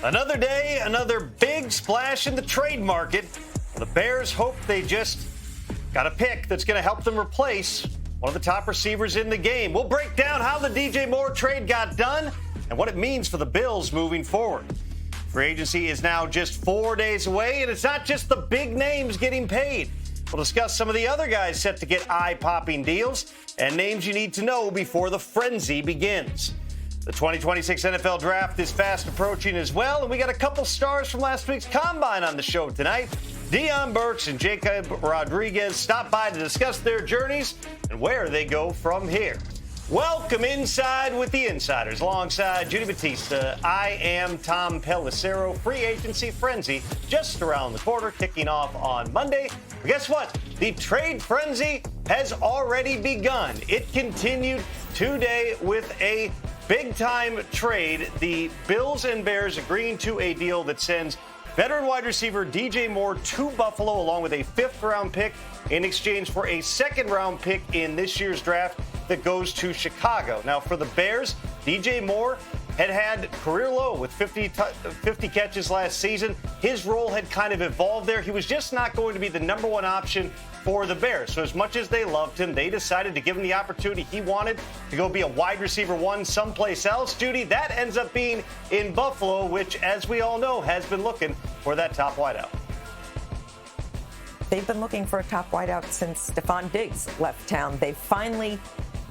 Another day, another big splash in the trade market. The Bears hope they just got a pick that's going to help them replace one of the top receivers in the game. We'll break down how the DJ Moore trade got done and what it means for the Bills moving forward. Free agency is now just 4 days away, and it's not just the big names getting paid. We'll discuss some of the other guys set to get eye-popping deals and names you need to know before the frenzy begins. The 2026 NFL Draft is fast approaching as well, and we got a couple stars from last week's Combine on the show tonight. Deion Burks and Jacob Rodriguez stop by to discuss their journeys and where they go from here. Welcome inside with the Insiders. Alongside Judy Batista, I am Tom Pelissero. Free agency frenzy just around the corner, kicking off on Monday. But guess what? The trade frenzy has already begun. It continued today with a big-time trade. The Bills and Bears agreeing to a deal that sends veteran wide receiver DJ Moore to Buffalo along with a fifth-round pick in exchange for a second-round pick in this year's draft that goes to Chicago. Now, for the Bears, DJ Moore had career low with 50 catches last season. His role had kind of evolved there. He was just not going to be the number one option for the Bears. So as much as they loved him, they decided to give him the opportunity he wanted to go be a wide receiver one someplace else. Judy, that ends up being in Buffalo, which, as we all know, has been looking for that top wideout. They've been looking for a top wideout since Stephon Diggs left town. They finally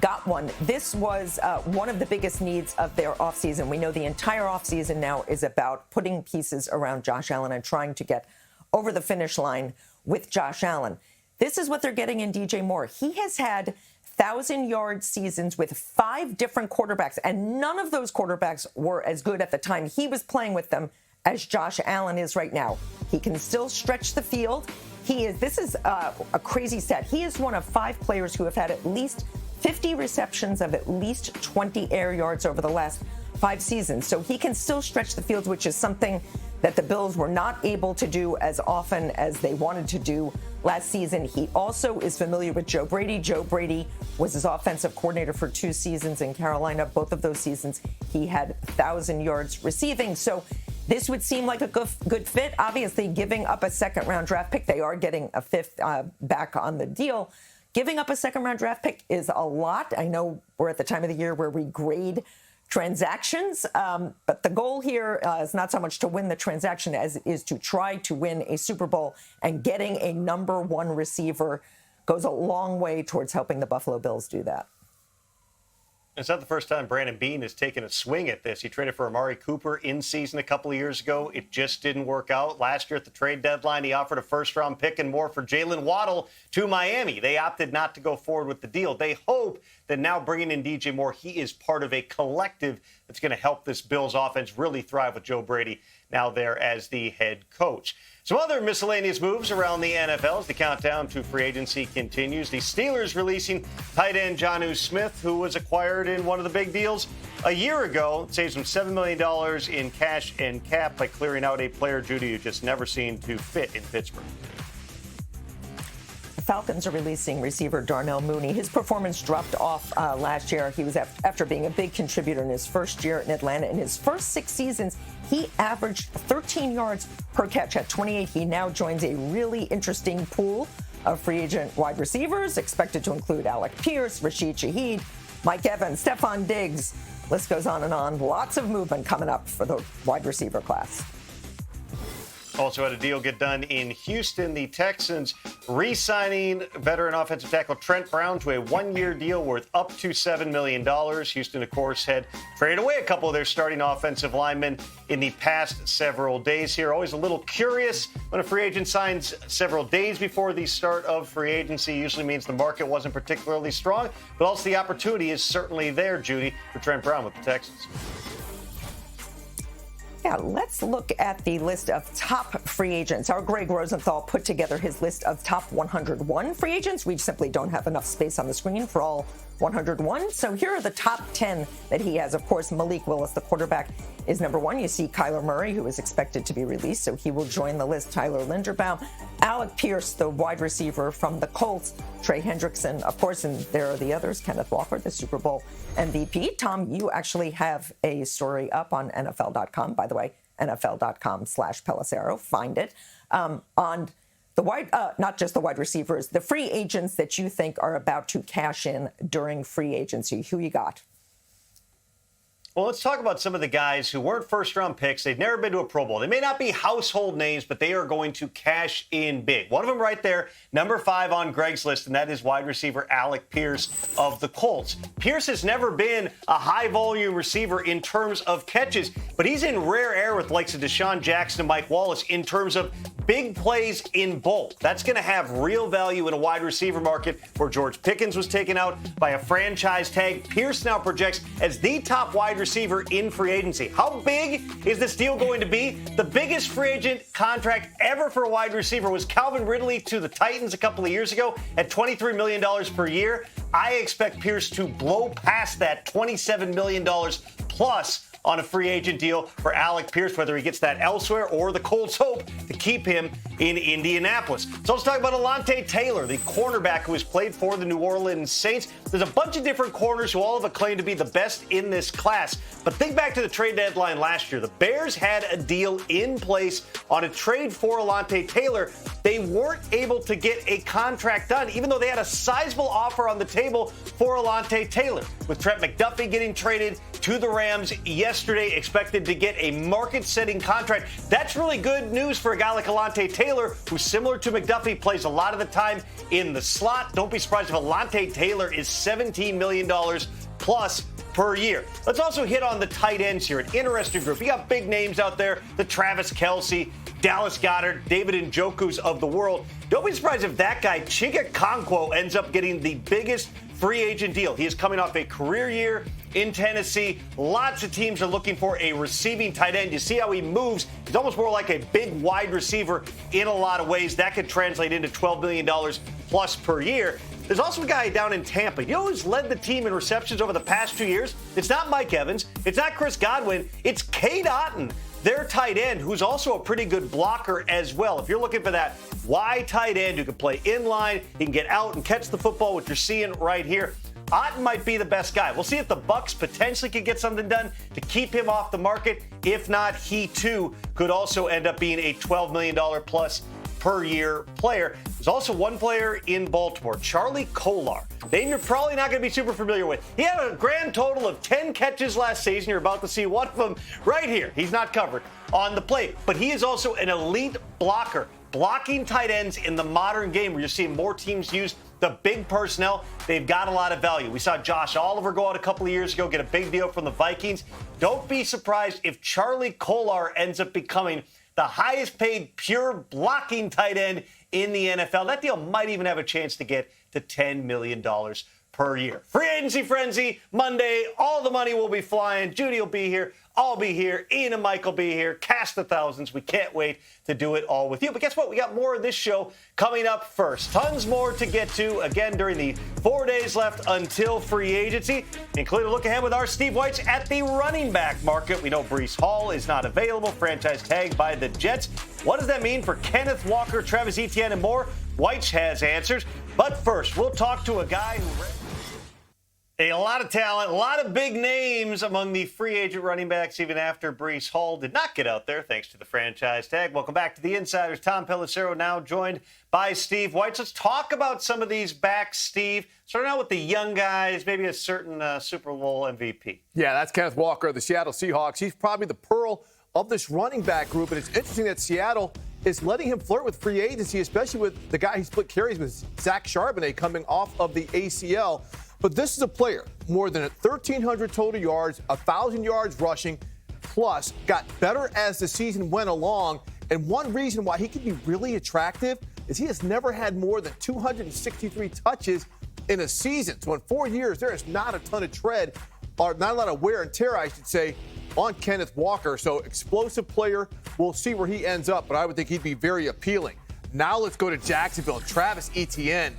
got one. This was one of the biggest needs of their offseason. We know the entire offseason now is about putting pieces around Josh Allen and trying to get over the finish line with Josh Allen. This is what they're getting in DJ Moore. He has had 1,000-yard seasons with 5 different quarterbacks, and none of those quarterbacks were as good at the time he was playing with them as Josh Allen is right now. He can still stretch the field. This is a crazy stat. He is one of 5 players who have had at least 50 receptions of at least 20 air yards over the last 5 seasons. So he can still stretch the field, which is something that the Bills were not able to do as often as they wanted to do last season. He also is familiar with Joe Brady. Joe Brady was his offensive coordinator for 2 seasons in Carolina. Both of those seasons, he had 1,000 yards receiving. So this would seem like a good fit. Obviously, giving up a second-round draft pick, they are getting a fifth back on the deal. Giving up a second-round draft pick is a lot. I know we're at the time of the year where we grade transactions, but the goal here is not so much to win the transaction as it is to try to win a Super Bowl, and getting a number 1 receiver goes a long way towards helping the Buffalo Bills do that. It's not the first time Brandon Beane has taken a swing at this. He traded for Amari Cooper in season a couple of years ago. It just didn't work out. Last year at the trade deadline, he offered a first-round pick and more for Jalen Waddle to Miami. They opted not to go forward with the deal. They hope that now bringing in DJ Moore, he is part of a collective that's going to help this Bills offense really thrive with Joe Brady now there as the head coach. Some other miscellaneous moves around the NFL as the countdown to free agency continues. The Steelers releasing tight end Jonnu Smith, who was acquired in one of the big deals a year ago. It saves them $7 million in cash and cap by clearing out a player, Judy, who just never seemed to fit in Pittsburgh. The Falcons are releasing receiver Darnell Mooney. His performance dropped off last year. He was after being a big contributor in his first year in Atlanta. In his first 6 seasons, he averaged 13 yards per catch at 28. He now joins a really interesting pool of free agent wide receivers, expected to include Alec Pierce, Rashid Shaheed, Mike Evans, Stephon Diggs. List goes on and on. Lots of movement coming up for the wide receiver class. Also had a deal get done in Houston. The Texans re-signing veteran offensive tackle Trent Brown to a 1-year deal worth up to $7 million. Houston, of course, had traded away a couple of their starting offensive linemen in the past several days here. Always a little curious when a free agent signs several days before the start of free agency. Usually means the market wasn't particularly strong, but also the opportunity is certainly there, Judy, for Trent Brown with the Texans. Yeah, let's look at the list of top free agents. Our Greg Rosenthal put together his list of top 101 free agents. We simply don't have enough space on the screen for all 101. So here are the top 10 that he has. Of course, Malik Willis, the quarterback, is number 1. You see Kyler Murray, who is expected to be released, so he will join the list. Tyler Linderbaum, Alec Pierce, the wide receiver from the Colts, Trey Hendrickson, of course, and there are the others, Kenneth Walker, the Super Bowl MVP. Tom, you actually have a story up on NFL.com. By the way, NFL.com/Pelissero. Find it on the wide, not just the wide receivers, the free agents that you think are about to cash in during free agency. Who you got? Well, let's talk about some of the guys who weren't first-round picks. They've never been to a Pro Bowl. They may not be household names, but they are going to cash in big. One of them right there, number 5 on Greg's list, and that is wide receiver Alec Pierce of the Colts. Pierce has never been a high-volume receiver in terms of catches, but he's in rare air with the likes of Deshaun Jackson and Mike Wallace in terms of big plays in bulk. That's going to have real value in a wide receiver market where George Pickens was taken out by a franchise tag. Pierce now projects as the top wide receiver in free agency. How big is this deal going to be? The biggest free agent contract ever for a wide receiver was Calvin Ridley to the Titans a couple of years ago at $23 million per year. I expect Pierce to blow past that $27 million plus on a free agent deal for Alec Pierce, whether he gets that elsewhere or the Colts hope to keep him in Indianapolis. So let's talk about Alontae Taylor, the cornerback who has played for the New Orleans Saints. There's a bunch of different corners who all have a claim to be the best in this class. But think back to the trade deadline last year. The Bears had a deal in place on a trade for Alontae Taylor. They weren't able to get a contract done, even though they had a sizable offer on the table for Alontae Taylor. With Trent McDuffie getting traded to the Rams yesterday, expected to get a market-setting contract. That's really good news for a guy like Alontae Taylor, who, similar to McDuffie, plays a lot of the time in the slot. Don't be surprised if Alontae Taylor is $17 million plus per year. Let's also hit on the tight ends here. An interesting group. You got big names out there, the Travis Kelce, Dallas Goedert, David Njoku's of the world. Don't be surprised if that guy, Chig Okonkwo, ends up getting the biggest free agent deal. He is coming off a career year in Tennessee. Lots of teams are looking for a receiving tight end. You see how he moves. He's almost more like a big wide receiver in a lot of ways. That could translate into $12 million plus per year. There's also a guy down in Tampa. You know who's led the team in receptions over the past 2 years? It's not Mike Evans. It's not Chris Godwin. It's Cade Otton, their tight end, who's also a pretty good blocker as well. If you're looking for that wide tight end who can play in line, he can get out and catch the football, which you're seeing right here, Otton might be the best guy. We'll see if the Bucs potentially could get something done to keep him off the market. If not, he too could also end up being a $12 million plus per year player. There's also one player in Baltimore, Charlie Kolar. Name you're probably not going to be super familiar with. He had a grand total of 10 catches last season. You're about to see one of them right here. He's not covered on the plate, but he is also an elite blocker. Blocking tight ends in the modern game where you're seeing more teams use the big personnel, they've got a lot of value. We saw Josh Oliver go out a couple of years ago, get a big deal from the Vikings. Don't be surprised if Charlie Kolar ends up becoming the highest paid pure blocking tight end in the NFL. That deal might even have a chance to get to $10 million per year. Free agency frenzy, Monday, all the money will be flying. Judy will be here. I'll be here. Ian and Mike will be here. Cast of thousands. We can't wait to do it all with you. But guess what? We got more of this show coming up first. Tons more to get to, again, during the 4 days left until free agency, including a look ahead with our Steve Whites at the running back market. We know Breece Hall is not available, franchise tagged by the Jets. What does that mean for Kenneth Walker, Travis Etienne, and more? Whites has answers. But first, we'll talk to a guy who... A lot of talent, a lot of big names among the free agent running backs, even after Breece Hall did not get out there, thanks to the franchise tag. Welcome back to the Insiders. Tom Pelissero now joined by Steve White. Let's talk about some of these backs, Steve. Starting out with the young guys, maybe a certain Super Bowl MVP. Yeah, that's Kenneth Walker of the Seattle Seahawks. He's probably the pearl of this running back group, and it's interesting that Seattle is letting him flirt with free agency, especially with the guy he split carries with, Zach Charbonnet, coming off of the ACL. But this is a player, more than 1,300 total yards, 1,000 yards rushing, plus got better as the season went along. And one reason why he can be really attractive is he has never had more than 263 touches in a season. So in 4 years, there is not a ton of tread, or not a lot of wear and tear, I should say, on Kenneth Walker. So explosive player. We'll see where he ends up, but I would think he'd be very appealing. Now let's go to Jacksonville. Travis Etienne.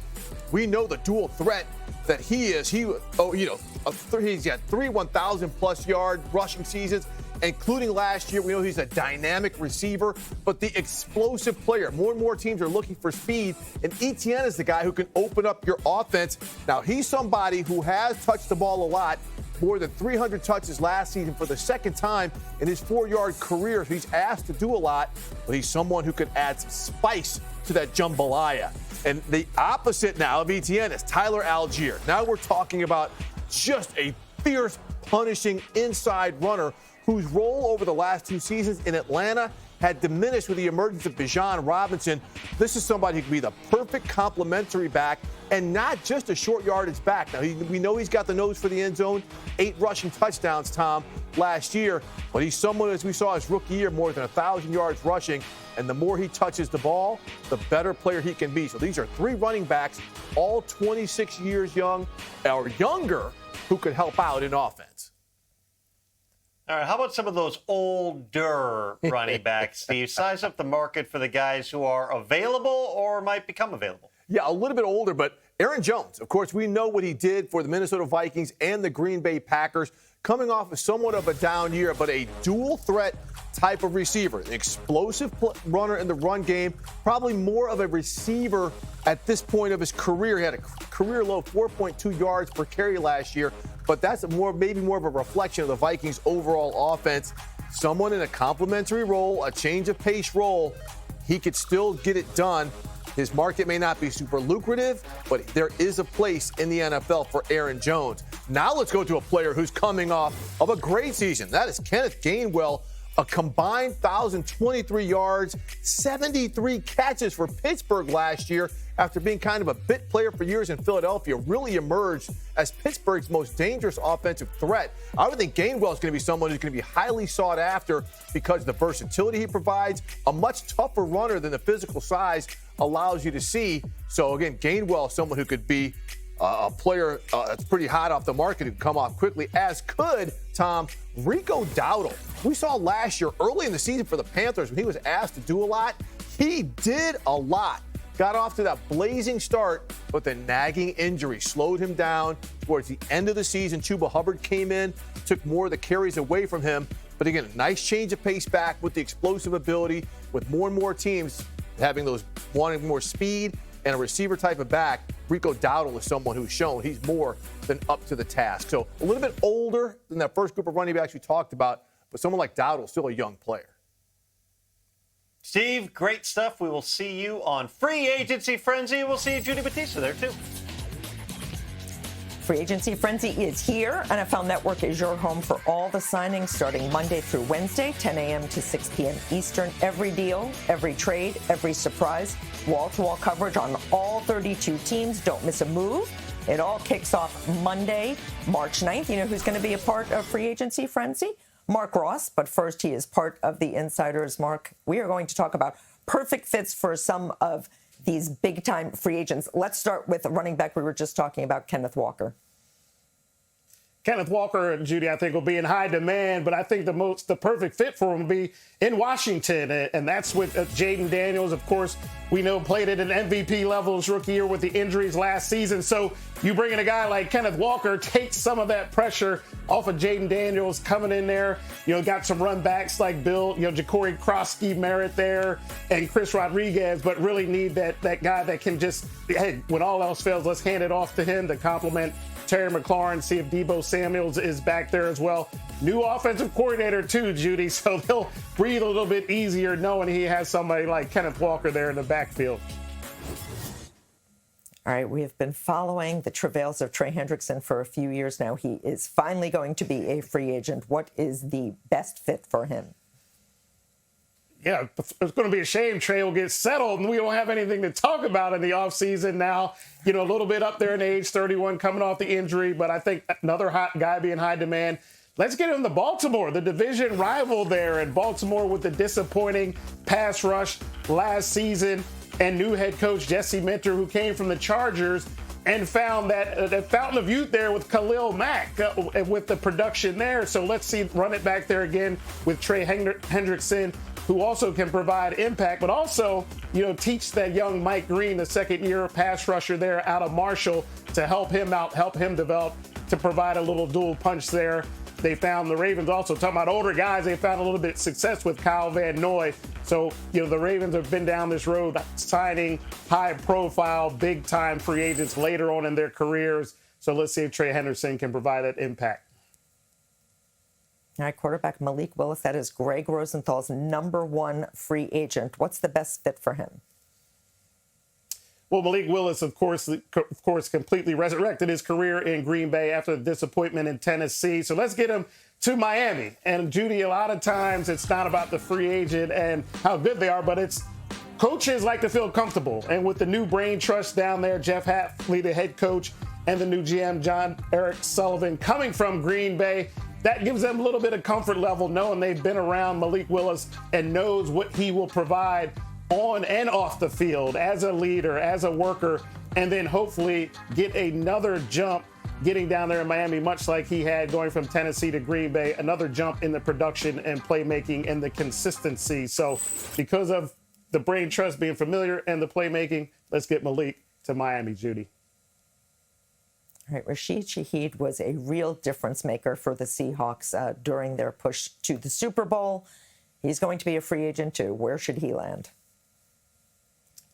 We know the dual threat that he is. He's got 3 1,000-plus yard rushing seasons, including last year. We know he's a dynamic receiver, but the explosive player. More and more teams are looking for speed, and Etienne is the guy who can open up your offense. Now, he's somebody who has touched the ball a lot, more than 300 touches last season for the second time in his 4-yard career. So he's asked to do a lot, but he's someone who could add some spice to that jambalaya. And the opposite now of Etienne is Tyler Algier. Now we're talking about just a fierce, punishing inside runner whose role over the last 2 seasons in Atlanta had diminished with the emergence of Bijan Robinson. This is somebody who could be the perfect complementary back and not just a short yardage back. Now, we know he's got the nose for the end zone, 8 rushing touchdowns, Tom, last year. But he's someone, as we saw his rookie year, more than 1,000 yards rushing. And the more he touches the ball, the better player he can be. So these are 3 running backs, all 26 years young or younger, who could help out in offense. All right, how about some of those older running backs, Steve? Size up the market for the guys who are available or might become available. Yeah, a little bit older, but Aaron Jones, of course, we know what he did for the Minnesota Vikings and the Green Bay Packers, coming off of somewhat of a down year, but a dual threat type of receiver, an explosive runner in the run game, probably more of a receiver at this point of his career. He had a career low 4.2 yards per carry last year, but that's maybe more of a reflection of the Vikings' overall offense. Someone in a complementary role, a change of pace role, he could still get it done. His market may not be super lucrative, but there is a place in the NFL for Aaron Jones. Now let's go to a player who's coming off of a great season. That is Kenneth Gainwell, a combined 1,023 yards, 73 catches for Pittsburgh last year after being kind of a bit player for years in Philadelphia, really emerged as Pittsburgh's most dangerous offensive threat. I would think Gainwell is going to be someone who's going to be highly sought after because of the versatility he provides, a much tougher runner than the physical size allows you to see. So again, Gainwell, someone who could be a player that's pretty hot off the market who can come off quickly, as could, Tom, Rico Dowdle. We saw last year, early in the season for the Panthers, when he was asked to do a lot, he did a lot. Got off to that blazing start, but the nagging injury slowed him down. Towards the end of the season, Chuba Hubbard came in, took more of the carries away from him. But again, a nice change of pace back with the explosive ability, with more and more teams having those wanting more speed and a receiver type of back. Rico Dowdle is someone who's shown he's more than up to the task. So a little bit older than that first group of running backs we talked about, but someone like Dowdle, still a young player. Steve, great stuff. We will see you on Free Agency Frenzy. We'll see Judy Batista there, too. Free Agency Frenzy is here. NFL Network is your home for all the signings starting Monday through Wednesday, 10 a.m. to 6 p.m. Eastern. Every deal, every trade, every surprise, wall-to-wall coverage on all 32 teams. Don't miss a move. It all kicks off Monday, March 9th. You know who's going to be a part of Free Agency Frenzy? Mark Ross. But first, he is part of the Insiders. Mark, we are going to talk about perfect fits for some of these big-time free agents. Let's start with a running back we were just talking about, Kenneth Walker. Kenneth Walker and Judy, I think, will be in high demand, but I think the perfect fit for him will be in Washington, and that's with Jaden Daniels. Of course, we know played at an MVP level his rookie year with the injuries last season. So you bring in a guy like Kenneth Walker, takes some of that pressure off of Jaden Daniels coming in there. You know, got some run backs like Bill, Ja'Cory Krosky Merritt there and Chris Rodriguez, but really need that guy that can just, hey, when all else fails, let's hand it off to him to complement Terry McLaurin, see if Deebo Samuels is back there as well. New offensive coordinator too, Judy, so they'll breathe a little bit easier knowing he has somebody like Kenneth Walker there in the backfield. All right, we have been following the travails of Trey Hendrickson for a few years now. He is finally going to be a free agent. What is the best fit for him? Yeah, it's going to be a shame Trey will get settled and we don't have anything to talk about in the offseason now. You know, a little bit up there in age, 31, coming off the injury, but I think another hot guy being high demand. Let's get him to Baltimore, the division rival there in Baltimore with the disappointing pass rush last season and new head coach Jesse Minter, who came from the Chargers and found that fountain of youth there with Khalil Mack with the production there. So let's see, run it back there again with Trey Hendrickson, who also can provide impact, but also, teach that young Mike Green, the second-year pass rusher there out of Marshall, to help him out, help him develop, to provide a little dual punch there. They found the Ravens also, talking about older guys, they found a little bit of success with Kyle Van Noy. So, the Ravens have been down this road signing high-profile, big-time free agents later on in their careers. So let's see if Trey Henderson can provide that impact. All right, quarterback Malik Willis, that is Greg Rosenthal's #1 free agent. What's the best fit for him? Well, Malik Willis, of course, completely resurrected his career in Green Bay after the disappointment in Tennessee. So let's get him to Miami. And Judy, a lot of times it's not about the free agent and how good they are, but it's coaches like to feel comfortable. And with the new brain trust down there, Jeff Hafley, the head coach, and the new GM, John Eric Sullivan, coming from Green Bay, that gives them a little bit of comfort level knowing they've been around Malik Willis and knows what he will provide on and off the field as a leader, as a worker, and then hopefully get another jump getting down there in Miami, much like he had going from Tennessee to Green Bay, another jump in the production and playmaking and the consistency. So because of the brain trust being familiar and the playmaking, let's get Malik to Miami, Judy. All right, Rashid Shaheed was a real difference maker for the Seahawks during their push to the Super Bowl. He's going to be a free agent too. Where should he land?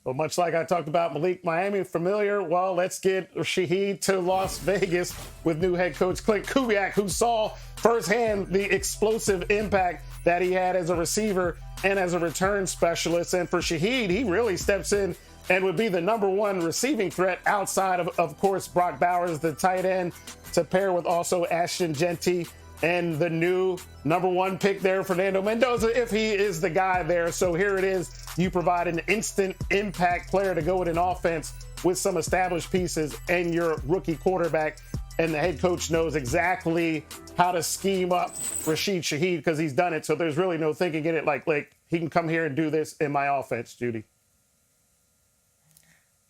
Well, much like I talked about Malik, Miami familiar. Well, let's get Shaheed to Las Vegas with new head coach Clint Kubiak, who saw firsthand the explosive impact that he had as a receiver and as a return specialist. And for Shaheed, he really steps in and would be the #1 receiving threat outside of course, Brock Bowers, the tight end, to pair with also Ashton Genty and the new #1 pick there, Fernando Mendoza, if he is the guy there. So here it is. You provide an instant impact player to go with an offense with some established pieces and your rookie quarterback. And the head coach knows exactly how to scheme up Rashid Shaheed because he's done it. So there's really no thinking in it like he can come here and do this in my offense, Judy.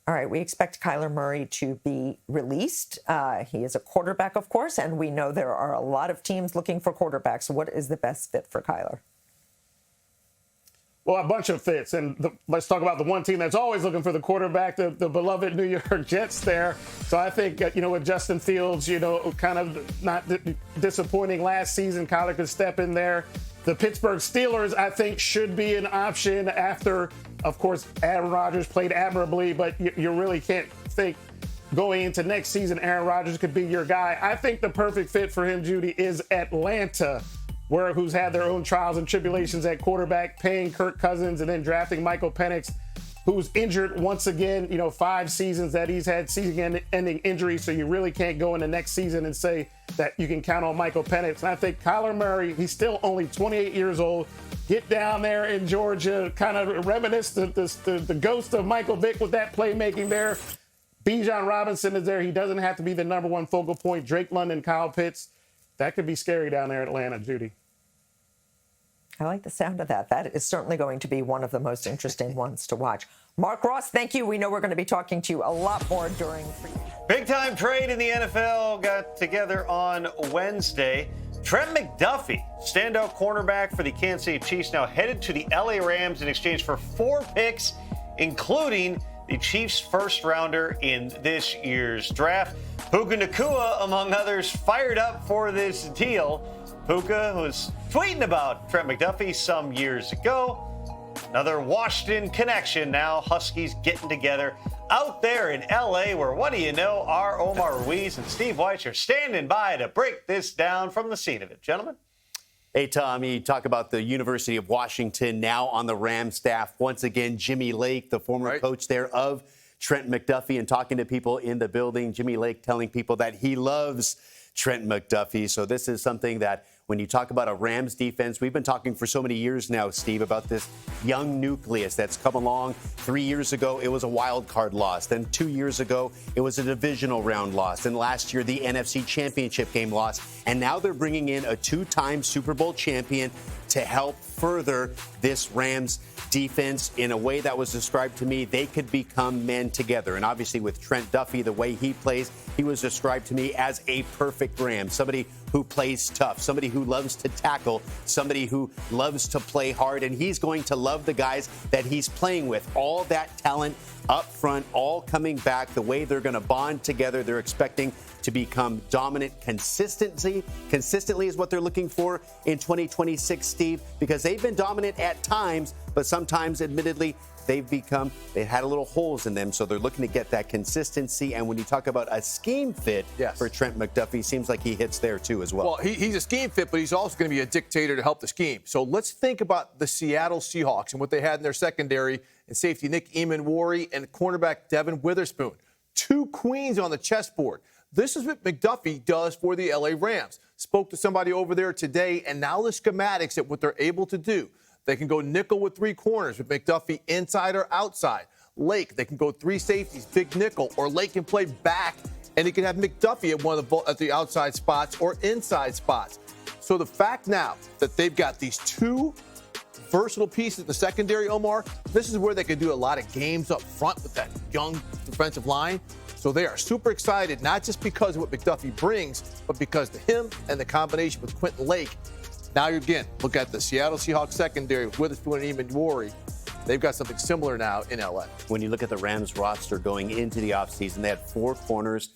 All right, we expect Kyler Murray to be released. He is a quarterback, of course, and we know there are a lot of teams looking for quarterbacks. What is the best fit for Kyler? Well, a bunch of fits. And let's talk about the one team that's always looking for the quarterback, the beloved New York Jets there. So I think, with Justin Fields, kind of not disappointing last season, Kyler could step in there. The Pittsburgh Steelers, I think, should be an option after, of course, Aaron Rodgers played admirably, but you really can't think going into next season Aaron Rodgers could be your guy. I think the perfect fit for him, Judy, is Atlanta, who's had their own trials and tribulations at quarterback, paying Kirk Cousins and then drafting Michael Penix, who's injured once again, 5 seasons that he's had season-ending injuries, so you really can't go into next season and say that you can count on Michael Penix. And I think Kyler Murray, he's still only 28 years old, get down there in Georgia, kind of reminisce the ghost of Michael Vick with that playmaking there. Bijan Robinson is there. He doesn't have to be the #1 focal point. Drake London, Kyle Pitts. That could be scary down there in Atlanta, Judy. I like the sound of that. That is certainly going to be one of the most interesting ones to watch. Mark Ross, thank you. We know we're going to be talking to you a lot more during free agency. Big time trade in the NFL got together on Wednesday. Trent McDuffie, standout cornerback for the Kansas City Chiefs, now headed to the LA Rams in exchange for 4 picks, including the Chiefs' first rounder in this year's draft. Puka Nacua, among others, fired up for this deal. Puka was tweeting about Trent McDuffie some years ago. Another Washington connection now. Huskies getting together out there in L.A. where, what do you know, our Omar Ruiz and Steve Weitz are standing by to break this down from the scene of it. Gentlemen? Hey, Tom, you talk about the University of Washington now on the Rams staff. Once again, Jimmy Lake, the former coach there of Trent McDuffie, and talking to people in the building. Jimmy Lake telling people that he loves Trent McDuffie. So this is something that when you talk about a Rams defense, we've been talking for so many years now, Steve, about this young nucleus that's come along. 3 years ago, it was a wild card loss. Then 2 years ago, it was a divisional round loss. And last year, the NFC Championship game loss. And now they're bringing in a 2-time Super Bowl champion to help further this Rams defense in a way that was described to me. They could become men together. And obviously with Trent Duffy, the way he plays, he was described to me as a perfect Ram, somebody who plays tough, somebody who loves to tackle, somebody who loves to play hard. And he's going to love the guys that he's playing with. All that talent up front, all coming back, the way they're going to bond together. They're expecting to become dominant consistently is what they're looking for in 2026, Steve, because they've been dominant at times, but sometimes, admittedly, they've become, they had a little holes in them, so they're looking to get that consistency. And when you talk about a scheme fit for Trent McDuffie, seems like he hits there too as well. Well, he's a scheme fit, but he's also going to be a dictator to help the scheme. So let's think about the Seattle Seahawks and what they had in their secondary and safety Nick Eamon-Wari and cornerback Devin Witherspoon. 2 queens on the chessboard. This is what McDuffie does for the LA Rams. Spoke to somebody over there today, and now the schematics at what they're able to do. They can go nickel with 3 corners with McDuffie inside or outside. Lake, they can go 3 safeties, big nickel, or Lake can play back, and he can have McDuffie at one of the outside spots or inside spots. So the fact now that they've got these 2 versatile pieces in the secondary, Omar, this is where they can do a lot of games up front with that young defensive line. So they are super excited, not just because of what McDuffie brings, but because of him and the combination with Quentin Lake. Now, again, look at the Seattle Seahawks secondary with Witherspoon and Eamon-Wari. They've got something similar now in L.A. When you look at the Rams roster going into the offseason, they had 4 corners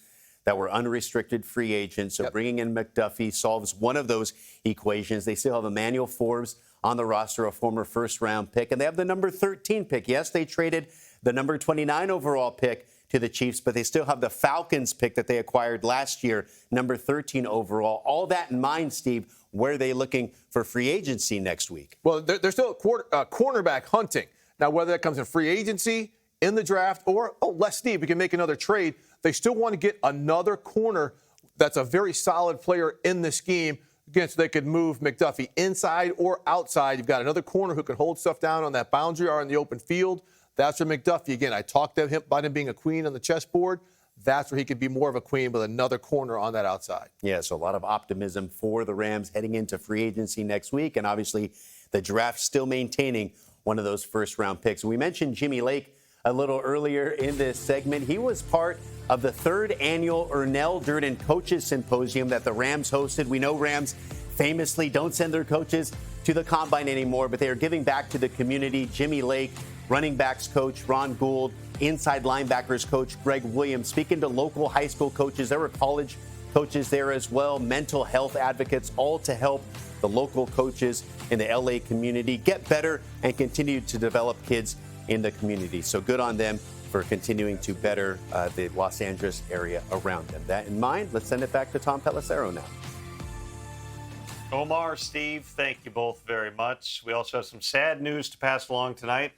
that were unrestricted free agents. So bringing in McDuffie solves one of those equations. They still have Emmanuel Forbes on the roster, a former first-round pick, and they have the number 13 pick. Yes, they traded the number 29 overall pick to the Chiefs, but they still have the Falcons pick that they acquired last year, number 13 overall. All that in mind, Steve, where are they looking for free agency next week? Well, they're still cornerback hunting. Now, whether that comes in free agency, in the draft, or, Steve, we can make another trade, they still want to get another corner that's a very solid player in the scheme. Again, so they could move McDuffie inside or outside. You've got another corner who can hold stuff down on that boundary or in the open field. That's where McDuffie, again, I talked to him about him being a queen on the chessboard. That's where he could be more of a queen with another corner on that outside. Yeah, so a lot of optimism for the Rams heading into free agency next week. And obviously the draft still maintaining one of those first-round picks. We mentioned Jimmy Lake a little earlier in this segment. He was part of the 3rd annual Ernell Durden Coaches Symposium that the Rams hosted. We know Rams famously don't send their coaches to the combine anymore, but they are giving back to the community. Jimmy Lake, running backs coach Ron Gould, inside linebackers coach Greg Williams, speaking to local high school coaches. There were college coaches there as well, mental health advocates, all to help the local coaches in the LA community get better and continue to develop kids in the community. So good on them for continuing to better the Los Angeles area around them. That in mind, let's send it back to Tom Pelissero now. Omar, Steve, thank you both very much. We also have some sad news to pass along tonight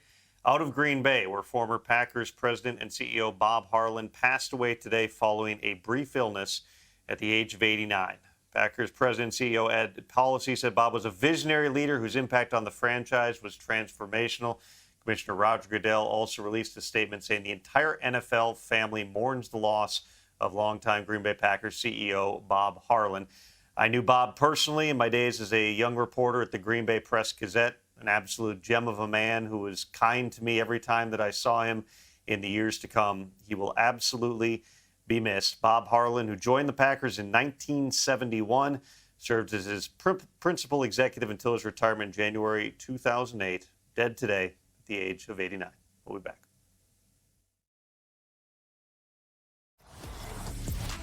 out of Green Bay, where former Packers president and CEO Bob Harlan passed away today following a brief illness at the age of 89. Packers president and CEO Ed Policy said Bob was a visionary leader whose impact on the franchise was transformational. Commissioner Roger Goodell also released a statement saying the entire NFL family mourns the loss of longtime Green Bay Packers CEO Bob Harlan. I knew Bob personally in my days as a young reporter at the Green Bay Press-Gazette, an absolute gem of a man who was kind to me every time that I saw him in the years to come. He will absolutely be missed. Bob Harlan, who joined the Packers in 1971, served as his principal executive until his retirement in January 2008, dead today at the age of 89. We'll be back.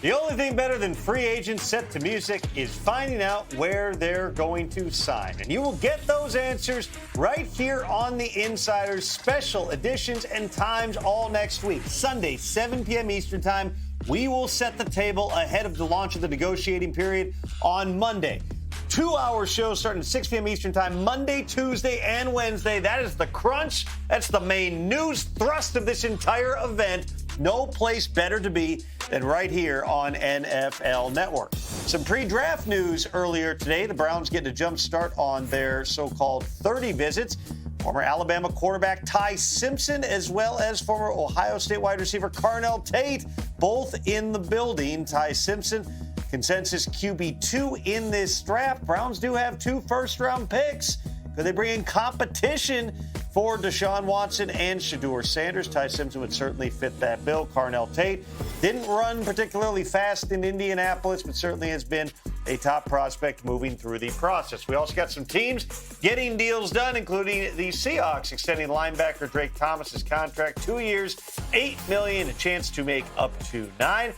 The only thing better than free agents set to music is finding out where they're going to sign. And you will get those answers right here on The Insiders, special editions and times all next week. Sunday, 7 p.m. Eastern Time, we will set the table ahead of the launch of the negotiating period on Monday. 2-hour shows starting at 6 p.m. Eastern Time, Monday, Tuesday, and Wednesday. That is the crunch. That's the main news thrust of this entire event. No place better to be than right here on NFL Network. Some pre-draft news earlier today. The Browns getting a jump start on their so-called 30 visits. Former Alabama quarterback Ty Simpson, as well as former Ohio State wide receiver Carnell Tate, both in the building. Ty Simpson, consensus QB2 in this draft. Browns do have 2 first-round picks. Could they bring in competition for Deshaun Watson and Shedeur Sanders? Ty Simpson would certainly fit that bill. Carnell Tate didn't run particularly fast in Indianapolis, but certainly has been a top prospect moving through the process. We also got some teams getting deals done, including the Seahawks extending linebacker Drake Thomas's contract 2 years, $8 million, a chance to make up to 9.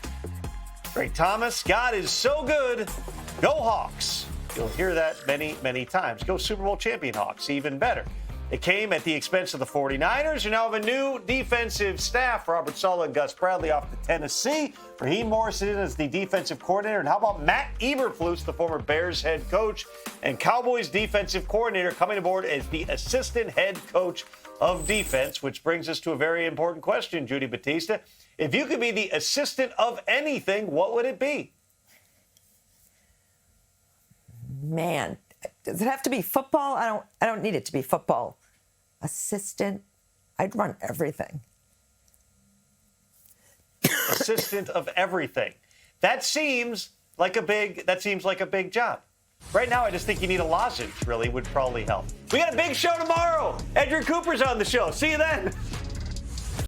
Drake Thomas, God is so good. Go Hawks. You'll hear that many, many times. Go Super Bowl champion Hawks, even better. It came at the expense of the 49ers, who now have a new defensive staff. Robert Saleh and Gus Bradley off to Tennessee. Raheem Morrison as the defensive coordinator. And how about Matt Eberflus, the former Bears head coach and Cowboys defensive coordinator, coming aboard as the assistant head coach of defense, which brings us to a very important question, Judy Batista. If you could be the assistant of anything, what would it be? Man, does it have to be football? I don't need it to be football. Assistant, I'd run everything. Assistant of everything. That seems like a big job. Right now, I just think you need a lozenge, really, would probably help. We got a big show tomorrow. Edgar Cooper's on the show. See you then.